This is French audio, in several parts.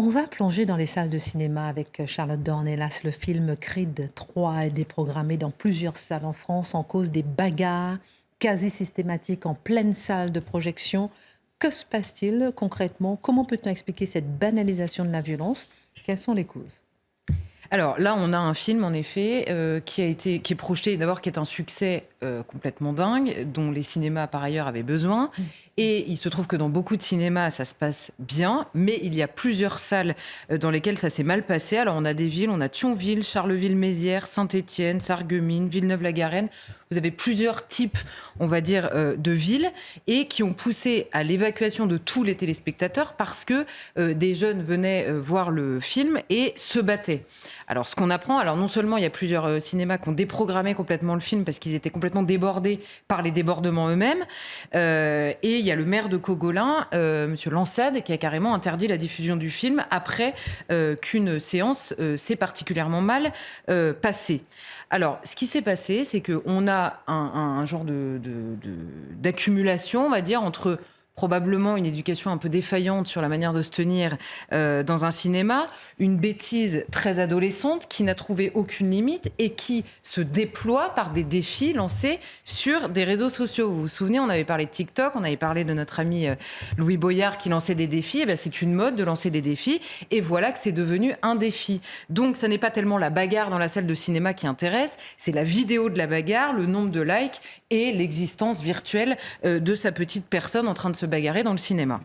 On va plonger dans les salles de cinéma avec Charlotte Dornelas. Le film Creed 3 est déprogrammé dans plusieurs salles en France en cause des bagarres quasi systématiques en pleine salle de projection. Que se passe-t-il concrètement? Comment peut-on expliquer cette banalisation de la violence? Quelles sont les causes? Alors là, on a un film en effet qui est projeté d'abord, qui est un succès complètement dingue, dont les cinémas par ailleurs avaient besoin. Et il se trouve que dans beaucoup de cinémas, ça se passe bien, mais il y a plusieurs salles dans lesquelles ça s'est mal passé. Alors on a des villes, on a Thionville, Charleville-Mézières, Saint-Étienne, Sarreguemines, Villeneuve-la-Garenne. Vous avez plusieurs types, on va dire, de villes et qui ont poussé à l'évacuation de tous les téléspectateurs parce que des jeunes venaient voir le film et se battaient. Alors, ce qu'on apprend, alors non seulement il y a plusieurs cinémas qui ont déprogrammé complètement le film parce qu'ils étaient complètement débordés par les débordements eux-mêmes, et il y a le maire de Cogolin, Monsieur Lansade, qui a carrément interdit la diffusion du film après qu'une séance s'est particulièrement mal passée. Alors, ce qui s'est passé, c'est qu'on a un genre d'accumulation, on va dire, entre probablement une éducation un peu défaillante sur la manière de se tenir dans un cinéma, une bêtise très adolescente qui n'a trouvé aucune limite et qui se déploie par des défis lancés sur des réseaux sociaux. Vous vous souvenez, on avait parlé de TikTok, on avait parlé de notre ami Louis Boyard qui lançait des défis. Eh bien, c'est une mode de lancer des défis et voilà que c'est devenu un défi. Donc, ça n'est pas tellement la bagarre dans la salle de cinéma qui intéresse, c'est la vidéo de la bagarre, le nombre de likes et l'existence virtuelle de sa petite personne en train de se bagarrer dans le cinéma.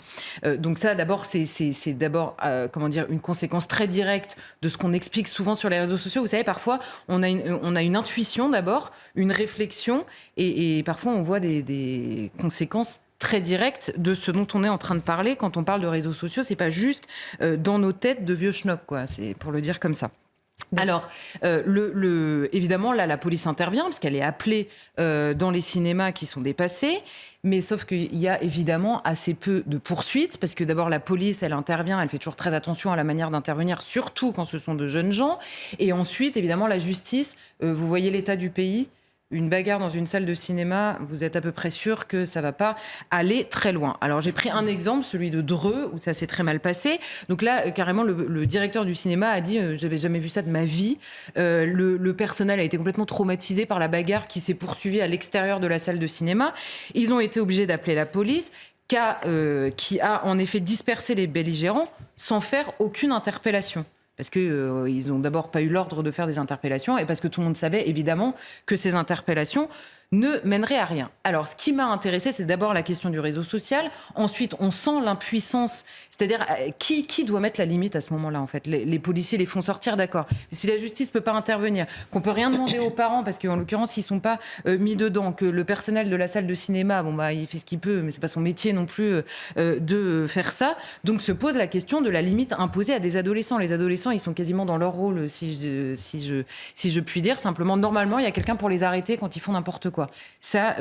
Donc ça, d'abord, c'est d'abord comment dire, une conséquence très directe de ce qu'on explique souvent sur les réseaux sociaux. Vous savez, parfois, on a une intuition d'abord, une réflexion, et parfois on voit des conséquences très directes de ce dont on est en train de parler quand on parle de réseaux sociaux. C'est pas juste dans nos têtes de vieux schnocks, quoi. C'est pour le dire comme ça. Alors, évidemment, là, la police intervient parce qu'elle est appelée dans les cinémas qui sont dépassés. Mais sauf qu'il y a évidemment assez peu de poursuites parce que d'abord, la police, elle intervient, elle fait toujours très attention à la manière d'intervenir, surtout quand ce sont de jeunes gens. Et ensuite, évidemment, la justice, vous voyez l'état du pays. Une bagarre dans une salle de cinéma, vous êtes à peu près sûr que ça va pas aller très loin. Alors j'ai pris un exemple, celui de Dreux, où ça s'est très mal passé. Donc là, carrément, le directeur du cinéma a dit j'avais jamais vu ça de ma vie. Le personnel a été complètement traumatisé par la bagarre qui s'est poursuivie à l'extérieur de la salle de cinéma. Ils ont été obligés d'appeler la police, qui a en effet dispersé les belligérants sans faire aucune interpellation. Parce qu'ils n'ont d'abord pas eu l'ordre de faire des interpellations et parce que tout le monde savait évidemment que ces interpellations ne mèneraient à rien. Alors, ce qui m'a intéressée, c'est d'abord la question du réseau social. Ensuite, on sent l'impuissance. C'est-à-dire, qui doit mettre la limite à ce moment-là, en fait? Les policiers les font sortir, d'accord. Mais si la justice ne peut pas intervenir, qu'on ne peut rien demander aux parents, parce qu'en l'occurrence, ils ne sont pas mis dedans, que le personnel de la salle de cinéma, bon, bah, il fait ce qu'il peut, mais ce n'est pas son métier non plus de faire ça. Donc, se pose la question de la limite imposée à des adolescents. Les adolescents, ils sont quasiment dans leur rôle, si je puis dire. Simplement, normalement, il y a quelqu'un pour les arrêter quand ils font n'importe quoi. Ça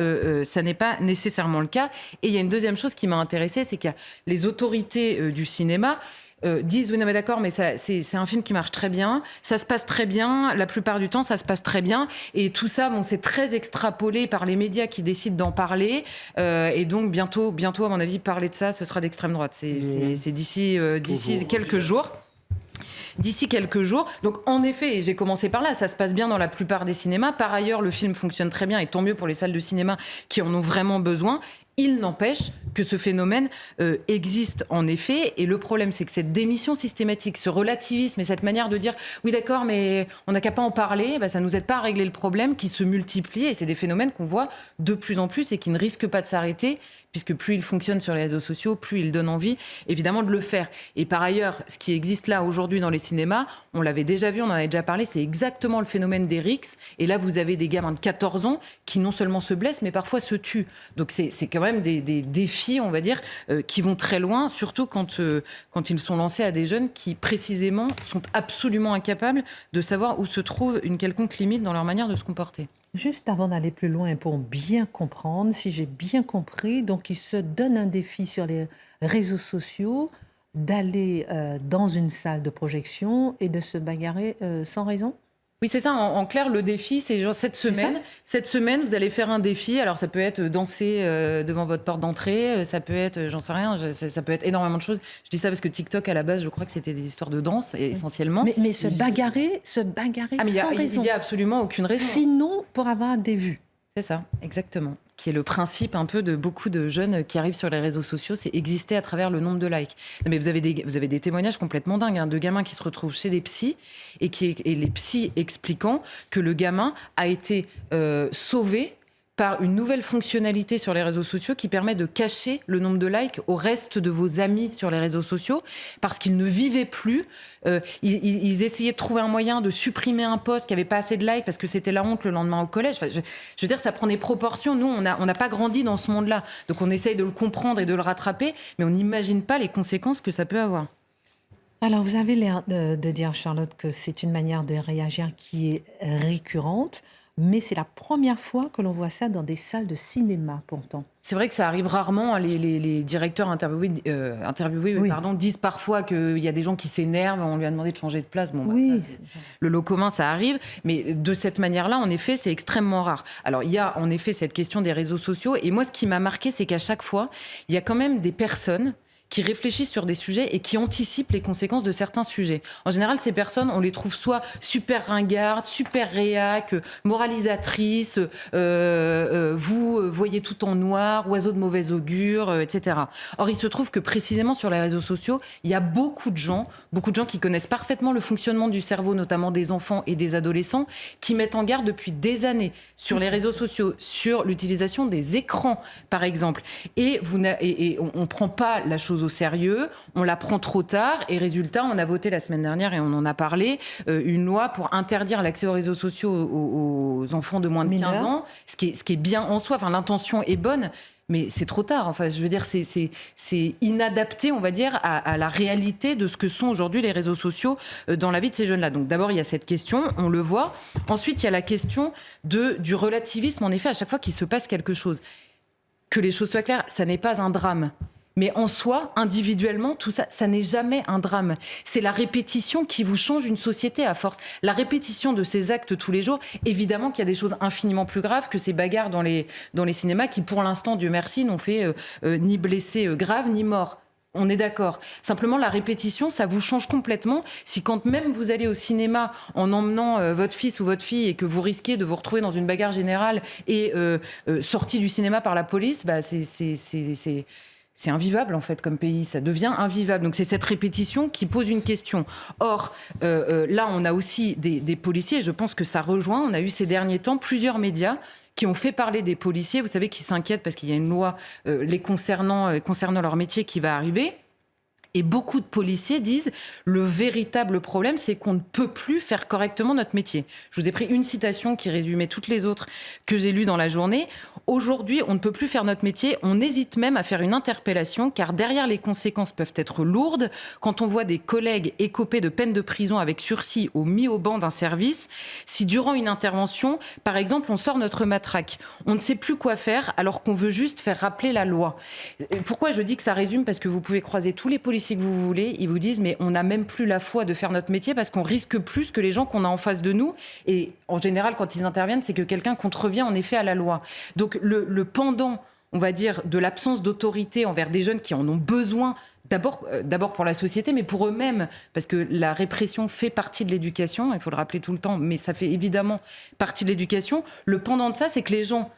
n'est pas nécessairement le cas. Et il y a une deuxième chose qui m'a intéressée, c'est qu'il y a les autorités du cinéma disent oui, non mais d'accord, mais c'est un film qui marche très bien, ça se passe très bien, la plupart du temps ça se passe très bien, et tout ça, bon, c'est très extrapolé par les médias qui décident d'en parler, et donc bientôt à mon avis parler de ça, ce sera d'extrême droite. C'est d'ici quelques jours. D'ici quelques jours. Donc, en effet, et j'ai commencé par là, ça se passe bien dans la plupart des cinémas. Par ailleurs, le film fonctionne très bien, et tant mieux pour les salles de cinéma qui en ont vraiment besoin. Il n'empêche que ce phénomène existe en effet. Et le problème, c'est que cette démission systématique, ce relativisme et cette manière de dire « oui, d'accord, mais on n'a qu'à pas en parler », bah, ça ne nous aide pas à régler le problème qui se multiplie. Et c'est des phénomènes qu'on voit de plus en plus et qui ne risquent pas de s'arrêter, puisque plus ils fonctionnent sur les réseaux sociaux, plus ils donnent envie, évidemment, de le faire. Et par ailleurs, ce qui existe là aujourd'hui dans les cinémas, on l'avait déjà vu, on en avait déjà parlé, c'est exactement le phénomène des rixes. Et là, vous avez des gamins de 14 ans qui non seulement se blessent, mais parfois se tuent. Donc c'est quand même des défis, on va dire, qui vont très loin, surtout quand ils sont lancés à des jeunes qui, précisément, sont absolument incapables de savoir où se trouve une quelconque limite dans leur manière de se comporter. Juste avant d'aller plus loin, pour bien comprendre, si j'ai bien compris, donc il se donne un défi sur les réseaux sociaux d'aller dans une salle de projection et de se bagarrer sans raison? Oui, c'est ça. En clair, le défi, c'est genre cette semaine. Cette semaine, vous allez faire un défi. Alors, ça peut être danser devant votre porte d'entrée. Ça peut être, j'en sais rien, ça peut être énormément de choses. Je dis ça parce que TikTok, à la base, je crois que c'était des histoires de danse, essentiellement. Mais se bagarrer mais sans raison. Il n'y a absolument aucune raison. Sinon, pour avoir des vues. C'est ça, exactement. Qui est le principe un peu de beaucoup de jeunes qui arrivent sur les réseaux sociaux, c'est exister à travers le nombre de likes. Non, mais vous avez des témoignages complètement dingues, hein, de gamins qui se retrouvent chez des psys et les psys expliquant que le gamin a été sauvé par une nouvelle fonctionnalité sur les réseaux sociaux qui permet de cacher le nombre de likes au reste de vos amis sur les réseaux sociaux parce qu'ils ne vivaient plus. Ils essayaient de trouver un moyen de supprimer un post qui n'avait pas assez de likes parce que c'était la honte le lendemain au collège. Enfin, je veux dire, ça prend des proportions. Nous, on n'a pas grandi dans ce monde-là. Donc on essaye de le comprendre et de le rattraper, mais on n'imagine pas les conséquences que ça peut avoir. Alors, vous avez l'air de dire, Charlotte, que c'est une manière de réagir qui est récurrente. Mais c'est la première fois que l'on voit ça dans des salles de cinéma, pourtant. C'est vrai que ça arrive rarement. Hein. Les directeurs interviewés Oui. disent parfois qu'il y a des gens qui s'énervent. On lui a demandé de changer de place. Bon, oui. Ça, le lot commun, ça arrive. Mais de cette manière-là, en effet, c'est extrêmement rare. Alors, il y a en effet cette question des réseaux sociaux. Et moi, ce qui m'a marqué, c'est qu'à chaque fois, il y a quand même des personnes qui réfléchissent sur des sujets et qui anticipent les conséquences de certains sujets. En général, ces personnes, on les trouve soit super ringardes, super réac, moralisatrices, vous voyez tout en noir, oiseau de mauvais augure, etc. Or, il se trouve que précisément sur les réseaux sociaux, il y a beaucoup de gens qui connaissent parfaitement le fonctionnement du cerveau, notamment des enfants et des adolescents, qui mettent en garde depuis des années sur les réseaux sociaux, sur l'utilisation des écrans, par exemple. Et on ne prend pas la chose au sérieux, on la prend trop tard et résultat, on a voté la semaine dernière et on en a parlé, une loi pour interdire l'accès aux réseaux sociaux aux enfants de moins de 15 ans, ce qui est bien en soi, enfin l'intention est bonne, mais c'est trop tard. Enfin, je veux dire, c'est inadapté, on va dire, à la réalité de ce que sont aujourd'hui les réseaux sociaux dans la vie de ces jeunes-là. Donc d'abord, il y a cette question, on le voit. Ensuite, il y a la question du relativisme, en effet, à chaque fois qu'il se passe quelque chose. Que les choses soient claires, ça n'est pas un drame. Mais en soi, individuellement, tout ça, ça n'est jamais un drame. C'est la répétition qui vous change une société à force. La répétition de ces actes tous les jours, évidemment qu'il y a des choses infiniment plus graves que ces bagarres dans les cinémas qui, pour l'instant, Dieu merci, n'ont fait ni blessés graves ni morts. On est d'accord. Simplement, la répétition, ça vous change complètement. Si quand même vous allez au cinéma en emmenant votre fils ou votre fille et que vous risquez de vous retrouver dans une bagarre générale et sorti du cinéma par la police, bah c'est invivable, en fait, comme pays. Ça devient invivable. Donc, c'est cette répétition qui pose une question. Or, là, on a aussi des policiers. Et je pense que ça rejoint. On a eu ces derniers temps plusieurs médias qui ont fait parler des policiers, vous savez, qui s'inquiètent parce qu'il y a une loi les concernant leur métier qui va arriver. Et beaucoup de policiers disent le véritable problème, c'est qu'on ne peut plus faire correctement notre métier. Je vous ai pris une citation qui résumait toutes les autres que j'ai lues dans la journée. Aujourd'hui, on ne peut plus faire notre métier. On hésite même à faire une interpellation, car derrière les conséquences peuvent être lourdes. Quand on voit des collègues écopés de peine de prison avec sursis ou mis au banc d'un service, si durant une intervention, par exemple, on sort notre matraque, on ne sait plus quoi faire alors qu'on veut juste faire rappeler la loi. Pourquoi je dis que ça résume ? Parce que vous pouvez croiser tous les policiers que vous voulez, ils vous disent mais on n'a même plus la foi de faire notre métier parce qu'on risque plus que les gens qu'on a en face de nous. Et en général, quand ils interviennent, c'est que quelqu'un contrevient en effet à la loi. Donc le pendant, on va dire, de l'absence d'autorité envers des jeunes qui en ont besoin, d'abord pour la société, mais pour eux-mêmes, parce que la répression fait partie de l'éducation, il faut le rappeler tout le temps, mais ça fait évidemment partie de l'éducation. Le pendant de ça, c'est que les gens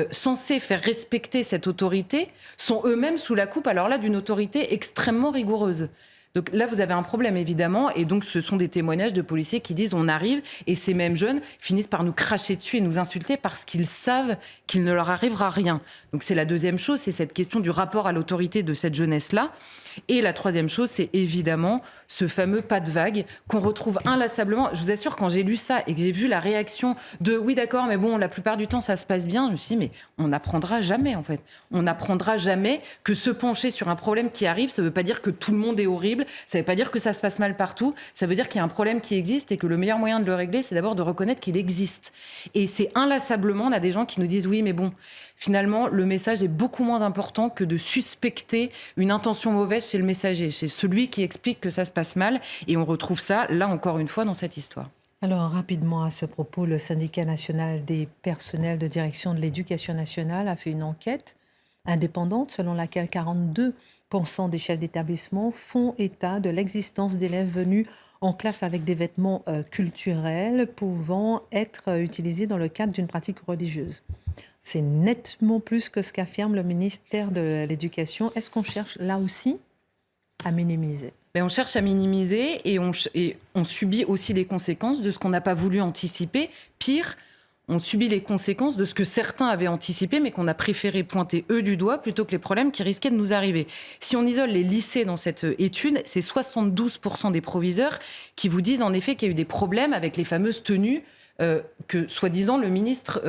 censés faire respecter cette autorité sont eux-mêmes sous la coupe, alors là, d'une autorité extrêmement rigoureuse. Donc là, vous avez un problème, évidemment, et donc ce sont des témoignages de policiers qui disent on arrive, et ces mêmes jeunes finissent par nous cracher dessus et nous insulter parce qu'ils savent qu'il ne leur arrivera rien. Donc c'est la deuxième chose, c'est cette question du rapport à l'autorité de cette jeunesse-là. Et la troisième chose, c'est évidemment ce fameux pas de vague qu'on retrouve inlassablement. Je vous assure, quand j'ai lu ça et que j'ai vu la réaction de « oui, d'accord, mais bon, la plupart du temps, ça se passe bien », je me suis dit « mais on n'apprendra jamais, en fait. On n'apprendra jamais que se pencher sur un problème qui arrive, ça ne veut pas dire que tout le monde est horrible, ça ne veut pas dire que ça se passe mal partout, ça veut dire qu'il y a un problème qui existe et que le meilleur moyen de le régler, c'est d'abord de reconnaître qu'il existe. » Et c'est inlassablement, on a des gens qui nous disent « oui, mais bon, finalement, le message est beaucoup moins important que de suspecter une intention mauvaise chez le messager, chez celui qui explique que ça se passe mal. » Et on retrouve ça, là encore une fois, dans cette histoire. Alors, rapidement à ce propos, le syndicat national des personnels de direction de l'éducation nationale a fait une enquête indépendante selon laquelle 42% des chefs d'établissement font état de l'existence d'élèves venus en classe avec des vêtements culturels pouvant être utilisés dans le cadre d'une pratique religieuse. C'est nettement plus que ce qu'affirme le ministère de l'Éducation. Est-ce qu'on cherche là aussi à minimiser? Mais on cherche à minimiser et on subit aussi les conséquences de ce qu'on n'a pas voulu anticiper. Pire, on subit les conséquences de ce que certains avaient anticipé, mais qu'on a préféré pointer eux du doigt plutôt que les problèmes qui risquaient de nous arriver. Si on isole les lycées dans cette étude, c'est 72% des proviseurs qui vous disent en effet qu'il y a eu des problèmes avec les fameuses tenues que, soi-disant, le ministre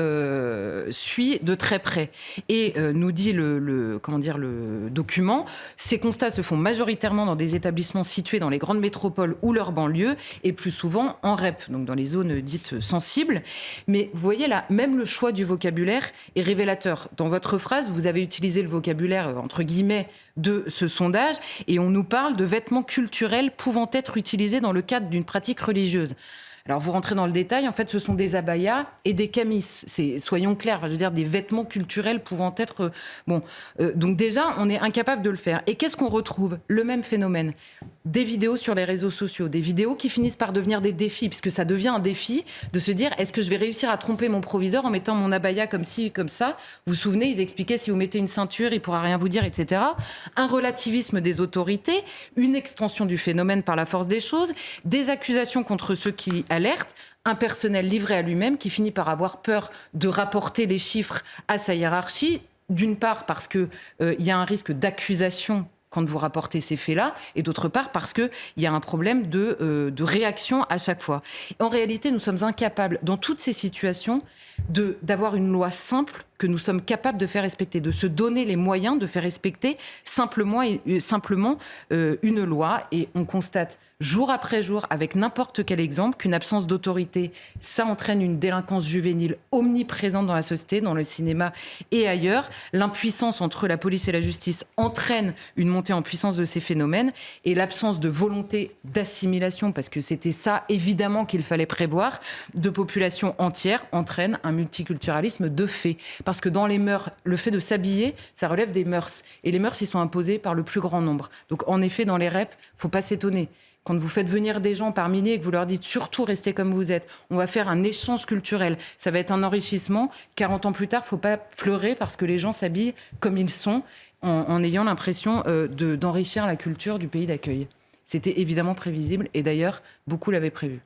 suit de très près. Et nous dit le document, ces constats se font majoritairement dans des établissements situés dans les grandes métropoles ou leurs banlieues, et plus souvent en REP, donc dans les zones dites sensibles. Mais vous voyez là, même le choix du vocabulaire est révélateur. Dans votre phrase, vous avez utilisé le vocabulaire, entre guillemets, de ce sondage, et on nous parle de vêtements culturels pouvant être utilisés dans le cadre d'une pratique religieuse. Alors, vous rentrez dans le détail, en fait, ce sont des abayas et des camis. Soyons clairs, je veux dire, des vêtements culturels pouvant être... donc déjà, on est incapable de le faire. Et qu'est-ce qu'on retrouve? Le même phénomène. Des vidéos sur les réseaux sociaux, des vidéos qui finissent par devenir des défis, puisque ça devient un défi de se dire, est-ce que je vais réussir à tromper mon proviseur en mettant mon abaya comme ci, comme ça? Vous vous souvenez, ils expliquaient, si vous mettez une ceinture, il ne pourra rien vous dire, etc. Un relativisme des autorités, une extension du phénomène par la force des choses, des accusations contre ceux qui alerte, un personnel livré à lui-même qui finit par avoir peur de rapporter les chiffres à sa hiérarchie, d'une part parce qu'il y a un risque d'accusation quand vous rapportez ces faits-là, et d'autre part parce qu'il y a un problème de réaction à chaque fois. En réalité, nous sommes incapables, dans toutes ces situations, d'avoir une loi simple que nous sommes capables de faire respecter, de se donner les moyens de faire respecter simplement une loi. Et on constate jour après jour, avec n'importe quel exemple, qu'une absence d'autorité, ça entraîne une délinquance juvénile omniprésente dans la société, dans le cinéma et ailleurs. L'impuissance entre la police et la justice entraîne une montée en puissance de ces phénomènes, et l'absence de volonté d'assimilation, parce que c'était ça évidemment qu'il fallait prévoir, de populations entières entraîne un multiculturalisme de fait. Parce que dans les mœurs, le fait de s'habiller, ça relève des mœurs. Et les mœurs, ils sont imposés par le plus grand nombre. Donc en effet, dans les REP, il ne faut pas s'étonner. Quand vous faites venir des gens par milliers et que vous leur dites surtout restez comme vous êtes, on va faire un échange culturel, ça va être un enrichissement. 40 ans plus tard, il ne faut pas pleurer parce que les gens s'habillent comme ils sont en ayant l'impression d'enrichir la culture du pays d'accueil. C'était évidemment prévisible et d'ailleurs, beaucoup l'avaient prévu.